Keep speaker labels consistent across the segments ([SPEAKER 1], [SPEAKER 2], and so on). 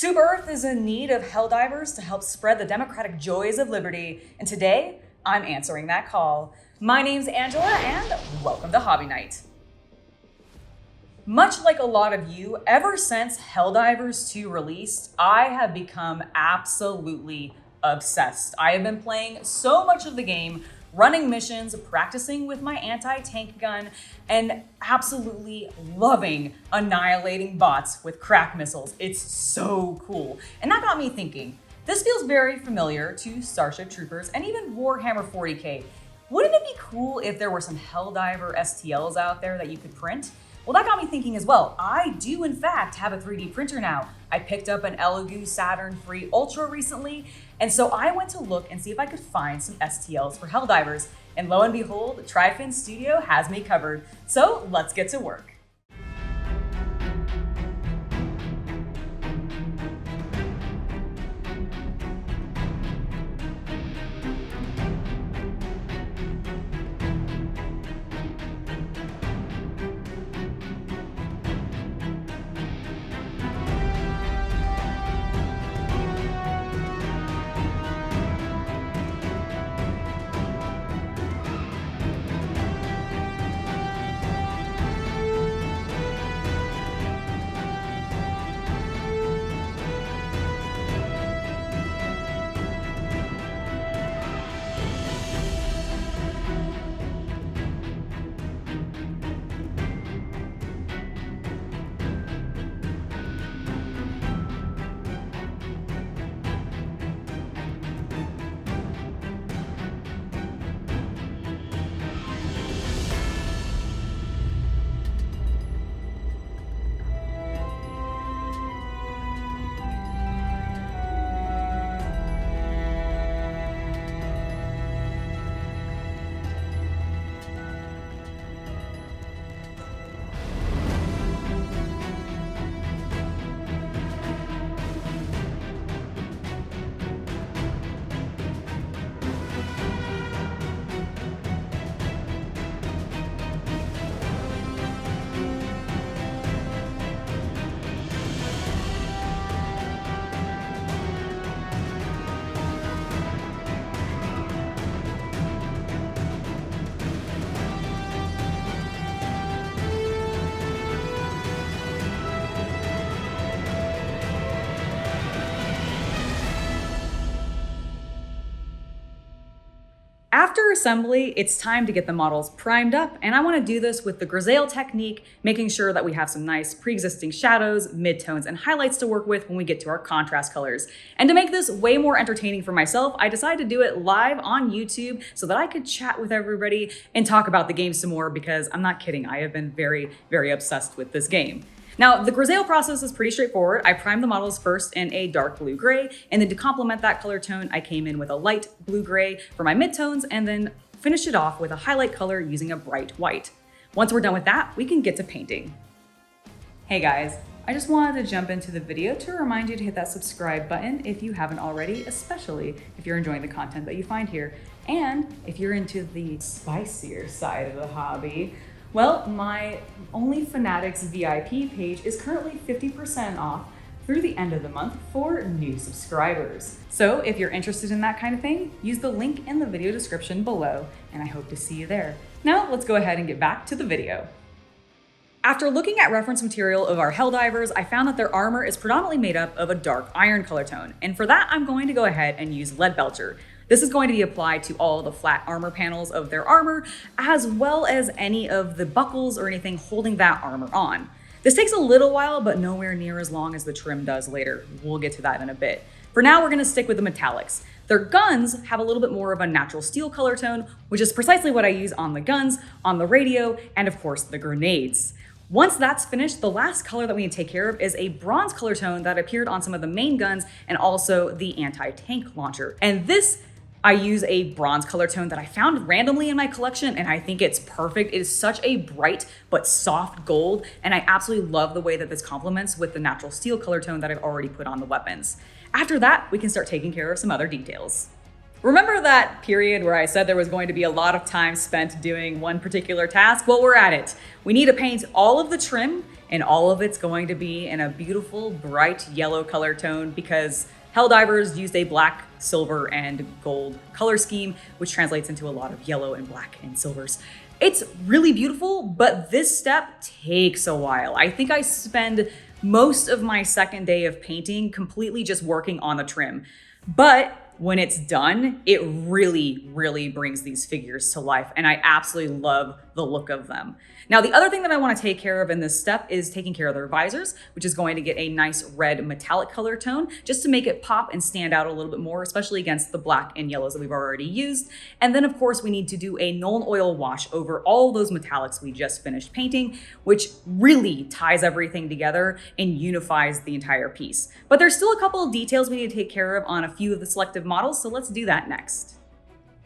[SPEAKER 1] Super Earth is in need of Helldivers to help spread the democratic joys of liberty, and today, I'm answering that call. My name's Angela, and welcome to Hobby Night. Much like a lot of you, ever since Helldivers 2 released, I have become absolutely obsessed. I have been playing so much of the game, running missions, practicing with my anti-tank gun, and absolutely loving annihilating bots with crack missiles. It's so cool. And that got me thinking, this feels very familiar to Starship Troopers and even Warhammer 40k. Wouldn't it be cool if there were some Helldiver STLs out there that you could print? Well, that got me thinking as well. I do in fact have a 3D printer now. I picked up an Elegoo Saturn 3 Ultra recently, and so I went to look and see if I could find some STLs for Helldivers. And lo and behold, Trifin Studio has me covered. So let's get to work. After assembly, it's time to get the models primed up, and I want to do this with the grisaille technique, making sure that we have some nice pre-existing shadows, midtones, and highlights to work with when we get to our contrast colors. And to make this way more entertaining for myself, I decided to do it live on YouTube so that I could chat with everybody and talk about the game some more, because I'm not kidding, I have been very, very obsessed with this game. Now, the grisaille process is pretty straightforward. I primed the models first in a dark blue-gray, and then to complement that color tone, I came in with a light blue-gray for my midtones, and then finished it off with a highlight color using a bright white. Once we're done with that, we can get to painting. Hey guys, I just wanted to jump into the video to remind you to hit that subscribe button if you haven't already, especially if you're enjoying the content that you find here. And if you're into the spicier side of the hobby, well, my Only Fanatics VIP page is currently 50% off through the end of the month for new subscribers. So if you're interested in that kind of thing, use the link in the video description below, and I hope to see you there. Now let's go ahead and get back to the video. After looking at reference material of our Helldivers, I found that their armor is predominantly made up of a dark iron color tone, and for that I'm going to go ahead and use Lead Belcher. This is going to be applied to all the flat armor panels of their armor, as well as any of the buckles or anything holding that armor on. This takes a little while, but nowhere near as long as the trim does later. We'll get to that in a bit. For now, we're gonna stick with the metallics. Their guns have a little bit more of a natural steel color tone, which is precisely what I use on the guns, on the radio, and of course the grenades. Once that's finished, the last color that we need to take care of is a bronze color tone that appeared on some of the main guns and also the anti-tank launcher. And this I use a bronze color tone that I found randomly in my collection, and I think it's perfect. It is such a bright but soft gold, and I absolutely love the way that this complements with the natural steel color tone that I've already put on the weapons. After that, we can start taking care of some other details. Remember that period where I said there was going to be a lot of time spent doing one particular task? Well, we're at it. We need to paint all of the trim And all of it's going to be in a beautiful, bright yellow color tone because Helldivers used a black, silver, and gold color scheme, which translates into a lot of yellow and black and silvers. It's really beautiful, but this step takes a while. I think I spend most of my second day of painting completely just working on the trim. But when it's done, it really, really brings these figures to life, and I absolutely love the look of them. Now, the other thing that I want to take care of in this step is taking care of their visors, which is going to get a nice red metallic color tone just to make it pop and stand out a little bit more, especially against the black and yellows that we've already used. And then, of course, we need to do a Nuln Oil wash over all those metallics we just finished painting, which really ties everything together and unifies the entire piece. But there's still a couple of details we need to take care of on a few of the selective models, so let's do that next.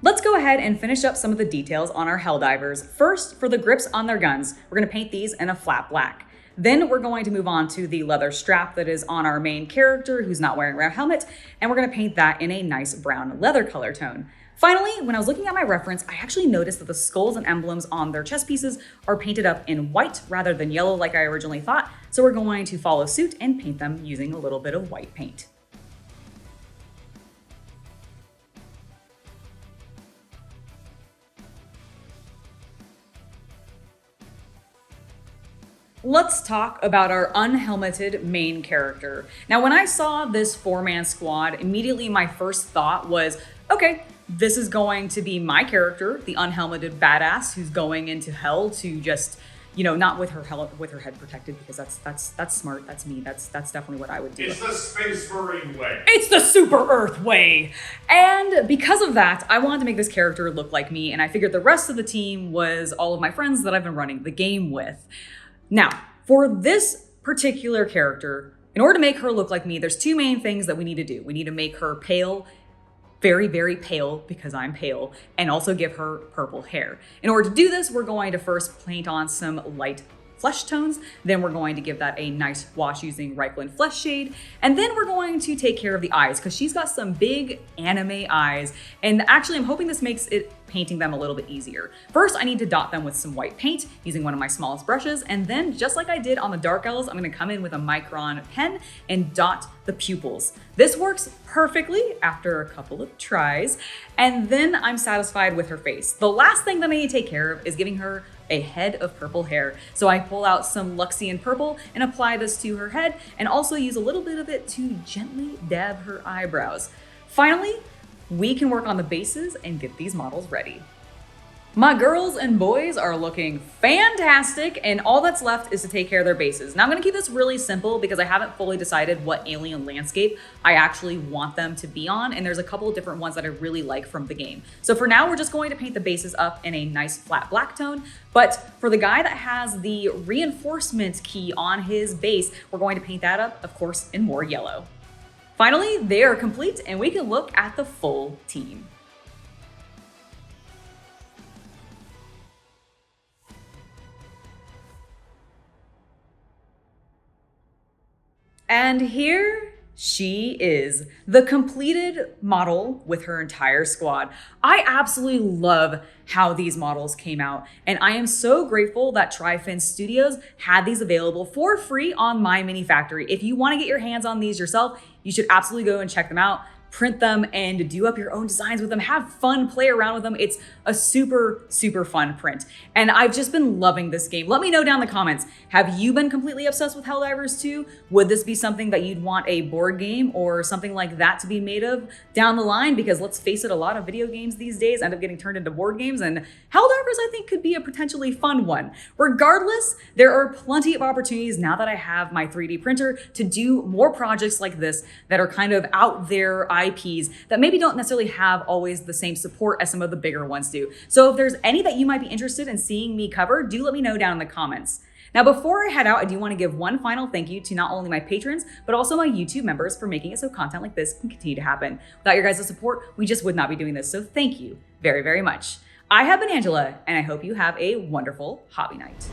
[SPEAKER 1] Let's go ahead and finish up some of the details on our Helldivers. First, for the grips on their guns, we're going to paint these in a flat black. Then we're going to move on to the leather strap that is on our main character who's not wearing a helmet, and we're going to paint that in a nice brown leather color tone. Finally, when I was looking at my reference, I actually noticed that the skulls and emblems on their chest pieces are painted up in white rather than yellow like I originally thought, so we're going to follow suit and paint them using a little bit of white paint. Let's talk about our unhelmeted main character. Now, when I saw this 4-man squad, immediately my first thought was, okay, this is going to be my character, the unhelmeted badass who's going into hell to just, not with her head protected, because that's smart. That's me. That's definitely what I would do.
[SPEAKER 2] It's the Space Marine way.
[SPEAKER 1] It's the Super Earth way. And because of that, I wanted to make this character look like me, and I figured the rest of the team was all of my friends that I've been running the game with. Now, for this particular character, in order to make her look like me, there's two main things that we need to do. We need to make her pale, very, very pale, because I'm pale, and also give her purple hair. In order to do this, we're going to first paint on some light flesh tones, then we're going to give that a nice wash using Reikland Flesh Shade, and then we're going to take care of the eyes, because she's got some big anime eyes, and actually I'm hoping this makes it painting them a little bit easier. First, I need to dot them with some white paint using one of my smallest brushes, and then just like I did on the Dark Elves, I'm gonna come in with a Micron pen and dot the pupils. This works perfectly after a couple of tries, and then I'm satisfied with her face. The last thing that I need to take care of is giving her a head of purple hair. So I pull out some Luxian purple and apply this to her head, and also use a little bit of it to gently dab her eyebrows. Finally, we can work on the bases and get these models ready. My girls and boys are looking fantastic, and all that's left is to take care of their bases. Now I'm gonna keep this really simple because I haven't fully decided what alien landscape I actually want them to be on, and there's a couple of different ones that I really like from the game. So for now, we're just going to paint the bases up in a nice flat black tone, but for the guy that has the reinforcement key on his base, we're going to paint that up, of course, in more yellow. Finally, they are complete, and we can look at the full team. And here she is, the completed model with her entire squad. I absolutely love how these models came out, and I am so grateful that Trifin Studios had these available for free on My Mini Factory. If you want to get your hands on these yourself, you should absolutely go and check them out. Print them and do up your own designs with them. Have fun, play around with them. It's a super, super fun print. And I've just been loving this game. Let me know down in the comments, have you been completely obsessed with Helldivers 2? Would this be something that you'd want a board game or something like that to be made of down the line? Because let's face it, a lot of video games these days end up getting turned into board games, and Helldivers I think could be a potentially fun one. Regardless, there are plenty of opportunities now that I have my 3D printer to do more projects like this that are kind of out there IPs that maybe don't necessarily have always the same support as some of the bigger ones do. So if there's any that you might be interested in seeing me cover, do let me know down in the comments. Now, before I head out, I do want to give one final thank you to not only my patrons, but also my YouTube members for making it so content like this can continue to happen. Without your guys' support, we just would not be doing this. So thank you very, very much. I have been Angela, and I hope you have a wonderful hobby night.